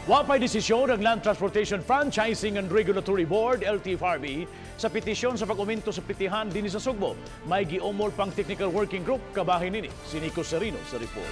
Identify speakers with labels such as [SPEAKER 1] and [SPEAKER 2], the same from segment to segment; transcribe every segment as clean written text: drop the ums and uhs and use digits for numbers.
[SPEAKER 1] Wapay desisyon ng Land Transportation Franchising and Regulatory Board, LTFRB, sa petisyon sa pag-uminto sa plitihan din sa Sugbo. May giomol pang technical working group kabahin nini. Si Nico Serino sa report.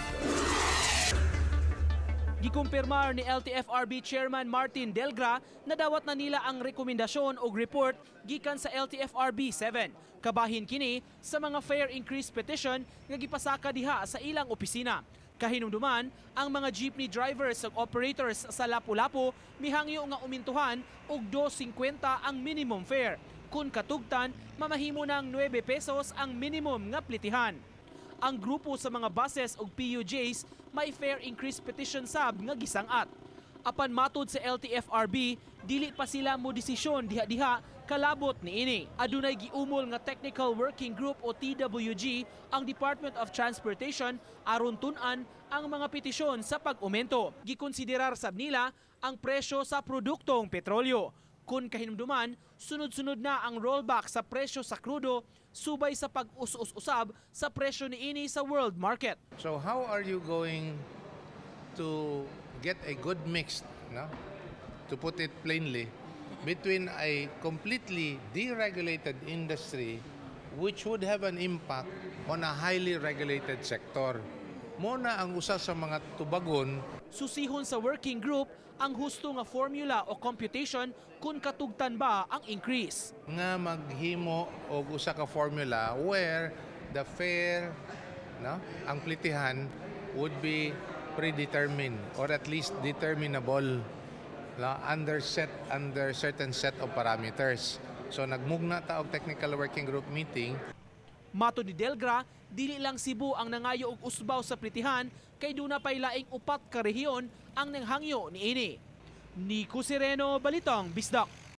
[SPEAKER 2] Gikumpirmar ni LTFRB Chairman Martin Delgra na dawat na nila ang rekomendasyon o report gikan sa LTFRB 7. Kabahin kini sa mga fare increase petition nga gipasaka diha sa ilang opisina. Kahinumduman, ang mga jeepney drivers ug operators sa Lapu-Lapu mihangyo nga umintuhan og 2.50 ang minimum fare. Kung katugtan, mamahimo ng 9 pesos ang minimum nga plitihan. Ang grupo sa mga buses ug PUJs may fare increase petition sab nga gisangat. Apan matud sa LTFRB, dili pa sila mo desisyon diha-diha kalabot niini. Adunay giumol nga Technical Working Group o TWG ang Department of Transportation aron tun-an ang mga petisyon sa pag-umento. Gikonsiderar sab nila ang presyo sa produktong petrolyo. Kung kahinumduman, sunod-sunod na ang rollback sa presyo sa krudo subay sa pag-us-us-usab sa presyo niini sa world market.
[SPEAKER 3] So how are you going to get a good mix, no? To put it plainly, between a completely deregulated industry which would have an impact on a highly regulated sector. Muna ang usa sa mga tubagon.
[SPEAKER 2] Susihon sa working group ang husto nga formula o computation kung katugtan ba ang increase.
[SPEAKER 3] Nga maghimo og usa ka formula where the fare, no, ang plitihan would be predetermined or at least determinable under certain set of parameters. So nagmugna ta og technical working group meeting.
[SPEAKER 2] Mato ni Delgra, dili lang Cebu ang nangayo og usbaw sa plitihan kay duna pay laing 4 ka rehiyon ang nanghangyo niini. Nico Sereno, Balitang Bisdak.